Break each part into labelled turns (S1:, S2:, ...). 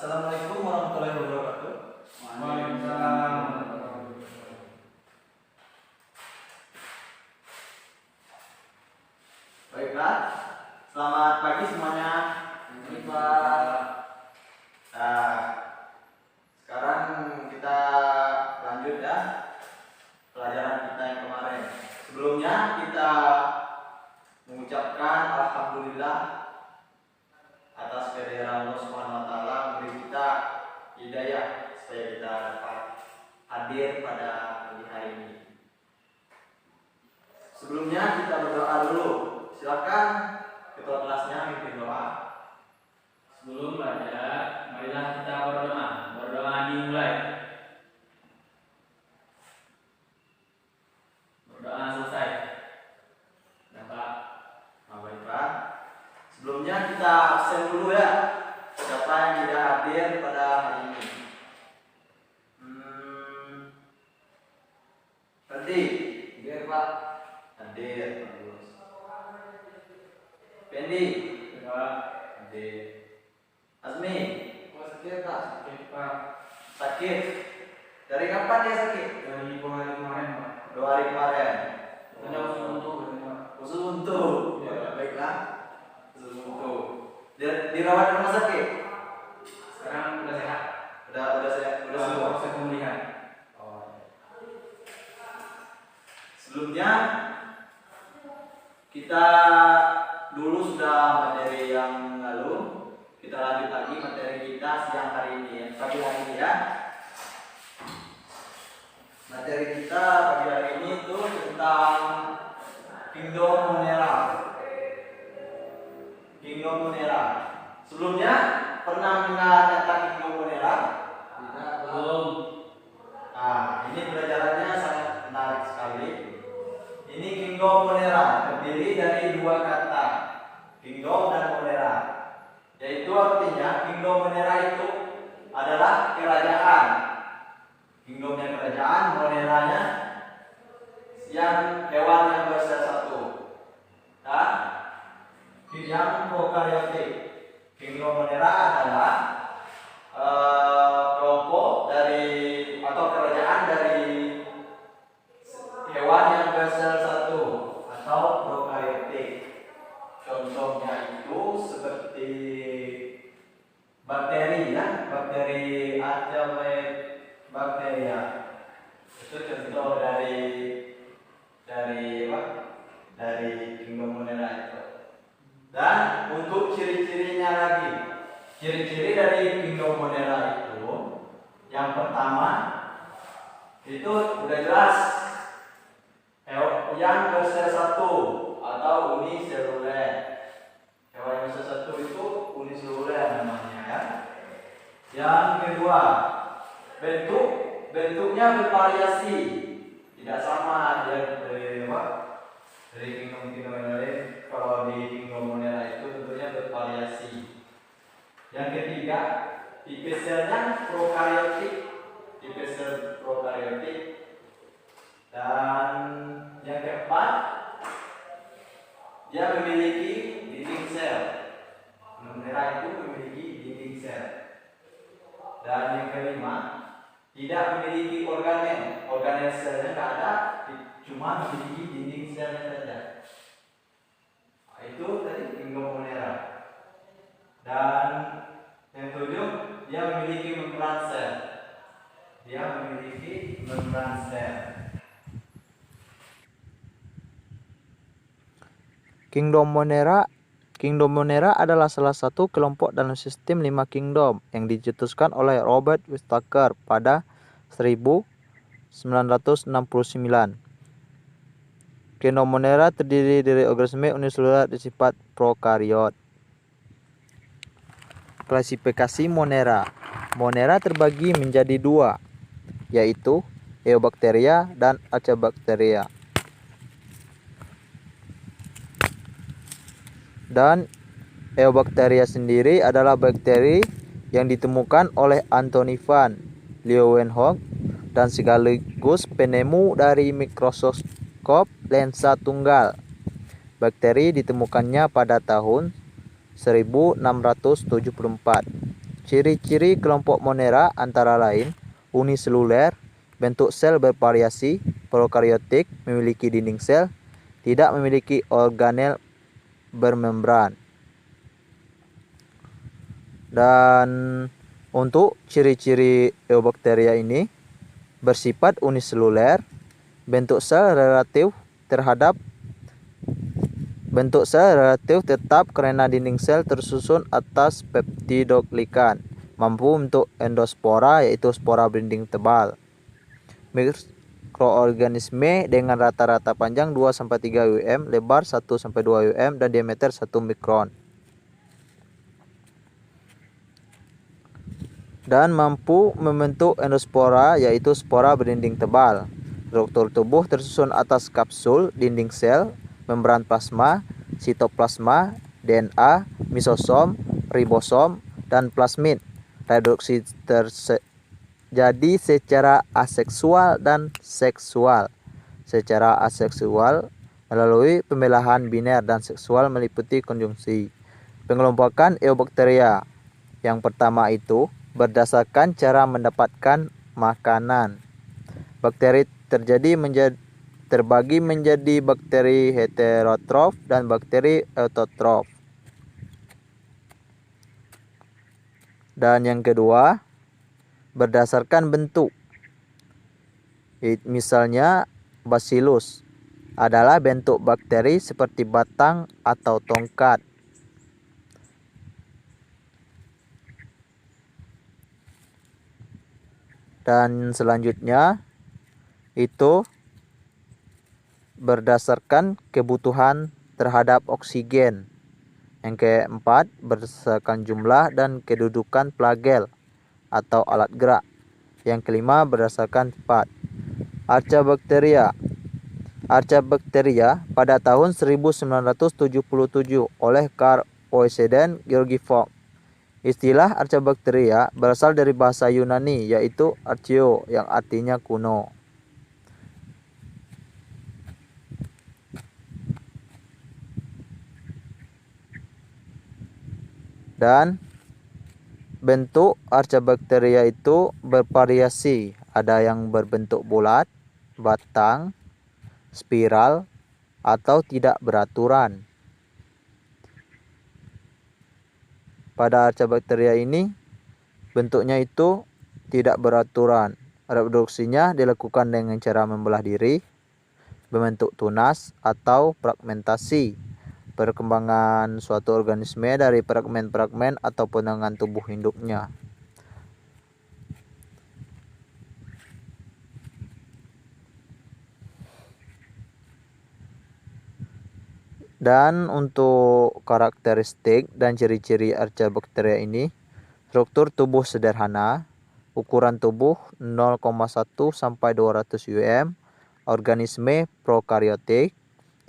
S1: Assalamualaikum warahmatullahi wabarakatuh.
S2: Waalaikumsalam.
S1: Baiklah, selamat pagi semuanya. Ini Pak. Nah, sekarang kita lanjut ya pelajaran kita yang kemarin. Sebelumnya kita mengucapkan alhamdulillah atas kehadiran Allah Subhanahu wa taala memberi kita hidayah supaya kita dapat hadir pada pagi hari ini. Sebelumnya kita berdoa dulu. Silakan ketua kelasnya mimpin doa.
S2: Sebelum belajar, marilah kita berdoa. Berdoa dimulai. Berdoa selesai.
S1: Dapat. Baik Pak. Sebelumnya kita absen dulu ya. Siapa yang tidak hadir pada hari ini? Tadi, hadir Pak. Hadir. Bagus. Pendi, hadir. Azmi, sakit Pak?
S2: Sakit Pak.
S1: Sakit. Dari kapan dia sakit?
S2: Dari 2 hari kemarin Pak.
S1: 2 hari kemarin.
S2: Katanya usus untuk Pak.
S1: Khusus untuk. Ya, baiklah. Khusus untuk. Dirawat di rumah sakit.
S2: Sekarang udah sehat.
S1: Udah sehat, udah sembuh.
S2: Proses pemulihan.
S1: Sebelumnya kita dulu sudah materi yang lalu, kita lanjut lagi materi kita siang hari ini, pagi hari ini ya. Materi kita pagi hari ini itu tentang Kingdom Monera. Kingdom Monera. Sebelumnya pernah mendengar tentang Kingdom Monera?
S2: Tidak, belum.
S1: Nah, ini pelajarannya sangat menarik sekali. Ini Kingdom Monera terdiri dari 2 kata, Kingdom dan Monera. Yaitu artinya Kingdom Monera itu adalah kerajaan. Kingdomnya kerajaan, Moneranya yang hewan yang bersel satu. Nah, yang prokaryotik. Kingdom Monera adalah kelompok dari atau kerajaan dari hewan yang bersel satu atau prokaryotik. Contohnya itu seperti bakteri ya, bakteri bakteria. Itu contoh dari apa? Dari Kingdom Monera itu. Dan untuk ciri-cirinya lagi, ciri-ciri dari Kingdom Monera itu, yang pertama itu udah jelas, yang bersel satu atau uniseluler. Hewan yang bersel satu itu uniseluler namanya ya. Yang kedua, bentuknya bervariasi, tidak sama dari Kingdom lain. Kalau di Kingdom Monera itu bentuknya bervariasi. Yang ketiga, tipe selnya prokaryotik, tipe sel prokaryotik. Dan yang keempat, dia memiliki dinding sel. Monera itu memiliki dinding sel. Dan yang kelima, tidak memiliki organel. Organel selnya tidak ada, cuma memiliki dinding selnya saja. Nah, itu tadi Kingdom Monera. Dan yang ketujuh, dia memiliki membran sel. Dia memiliki membran sel.
S3: Kingdom Monera adalah salah satu kelompok dalam sistem 5 kingdom yang dicetuskan oleh Robert Whittaker pada 1969. Kingdom Monera terdiri dari organisme uniseluler bersifat prokariot. Klasifikasi Monera. Monera terbagi menjadi 2, yaitu Eubacteria dan Acebacteria. Dan Eubacteria sendiri adalah bakteri yang ditemukan oleh Anthony van Leeuwenhoek dan sekaligus penemu dari mikroskop lensa tunggal. Bakteri ditemukannya pada tahun 1674. Ciri-ciri kelompok Monera antara lain uniseluler, bentuk sel bervariasi, prokariotik, memiliki dinding sel, tidak memiliki organel bermembran. Dan untuk ciri-ciri eubakteria ini bersifat uniseluler, bentuk sel tetap karena dinding sel tersusun atas peptidoglikan, mampu membentuk endospora yaitu spora berinding tebal. Mikroorganisme dengan rata-rata panjang 2-3 mm, lebar 1-2 mm dan diameter 1 mikron. Dan mampu membentuk endospora yaitu spora berinding tebal. Struktur tubuh tersusun atas kapsul, dinding sel, membran plasma, sitoplasma, DNA, misosom, ribosom, dan plasmid. Reduksi terjadi secara aseksual dan seksual. Secara aseksual melalui pembelahan biner dan seksual meliputi konjungsi. Pengelompokan eubakteria. Yang pertama itu berdasarkan cara mendapatkan makanan. Bakteri terbagi menjadi bakteri heterotrof dan bakteri autotrof. Dan yang kedua, berdasarkan bentuk. Misalnya Bacillus adalah bentuk bakteri seperti batang atau tongkat. Dan selanjutnya itu berdasarkan kebutuhan terhadap oksigen. Yang keempat, berdasarkan jumlah dan kedudukan flagel atau alat gerak. Yang kelima, berdasarkan tempat. Archaebacteria pada tahun 1977 oleh Carl Oeschingen Georgi Vogt. Istilah Archaebacteria berasal dari bahasa Yunani yaitu archeo yang artinya kuno. Dan bentuk Archaebacteria itu bervariasi, ada yang berbentuk bulat, batang, spiral, atau tidak beraturan. Pada Archaebacteria ini bentuknya itu tidak beraturan. Reproduksinya dilakukan dengan cara membelah diri, membentuk tunas, atau fragmentasi. Perkembangan suatu organisme dari fragmen-fragmen atau potongan tubuh induknya. Dan untuk karakteristik dan ciri-ciri Archaebacteria ini, struktur tubuh sederhana, ukuran tubuh 0,1 sampai 200 mm, organisme prokariotik,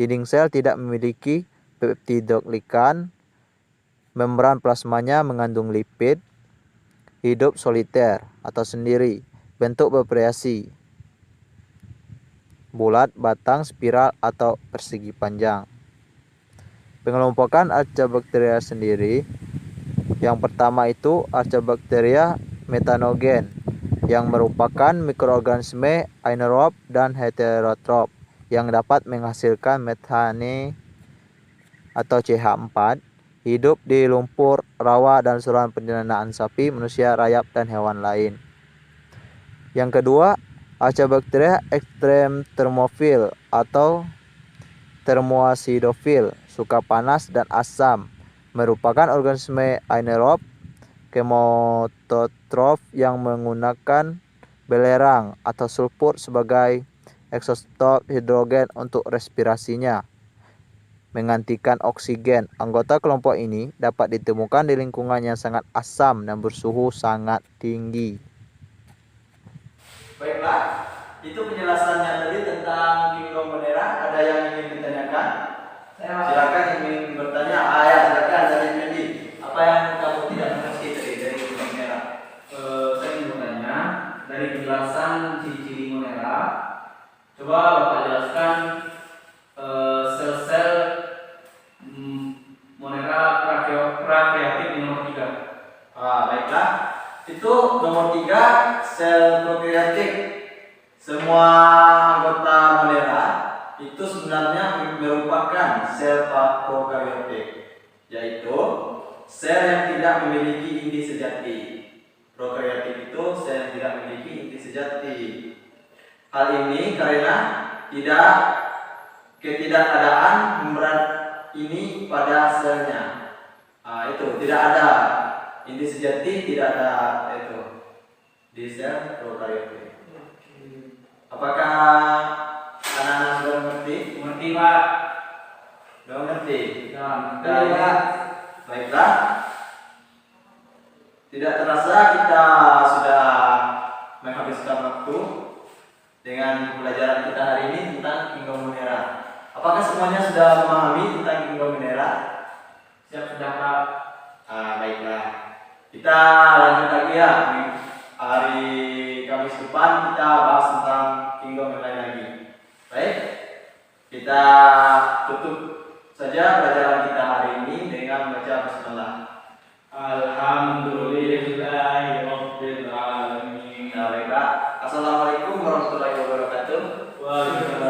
S3: dinding sel tidak memiliki peptidoglikan, membran plasmanya mengandung lipid, hidup soliter atau sendiri, bentuk bervariasi, bulat, batang, spiral, atau persegi panjang. Pengelompokan Archaebacteria sendiri, yang pertama itu Archaebacteria metanogen, yang merupakan mikroorganisme anaerob dan heterotrof yang dapat menghasilkan metane atau CH4, hidup di lumpur, rawa, dan saluran pencernaan sapi, manusia, rayap, dan hewan lain. Yang kedua, Archaebacteria ekstrem termofil atau termoacidofil, suka panas dan asam, merupakan organisme anaerob kemototrof yang menggunakan belerang atau sulfur sebagai isotop hidrogen untuk respirasinya, menggantikan oksigen. Anggota kelompok ini dapat ditemukan di lingkungan yang sangat asam dan bersuhu sangat tinggi.
S1: Baiklah, itu penjelasannya tadi tentang Kingdom Monera. Ada yang ingin ditanyakan? Silakan ingin bertanya. Silakan dari Fendi. Apa yang kamu tidak mengerti dari Kingdom Monera?
S2: Saya ingin bertanya, dari penjelasan ciri-ciri Monera, coba Bapak jelaskan sel-sel Monera prakreatif yang nomor 3.
S1: Baiklah. Untuk nomor 3, sel prokaryotik. Semua anggota Monera itu sebenarnya merupakan sel prokaryotik, yaitu sel yang tidak memiliki inti sejati. Prokaryotik itu sel yang tidak memiliki inti sejati. Hal ini karena ketidakadaan membran ini pada selnya. Itu tidak ada inti sejati, tidak ada itu di sel prokaryotik. Apakah anak-anak sudah mengerti?
S2: Mengerti Pak?
S1: Sudah mengerti?
S2: Ya,
S1: Dan
S2: Pak.
S1: baiklah. Tidak terasa kita sudah menghabiskan waktu dengan pembelajaran kita hari ini tentang Kingdom Monera. Apakah semuanya sudah memahami tentang Kingdom Monera?
S2: Siap sudah Pak.
S1: Baiklah. Kita lanjut lagi ya. Hari Kamis depan kita bahas tentang Kingdom yang lain lagi. Baik. Kita tutup saja pelajaran kita hari ini dengan membaca bismillah.
S2: Alhamdulillahirabbil alamin.
S1: Baiklah. Assalamualaikum warahmatullahi wabarakatuh.
S2: Waalaikumsalam.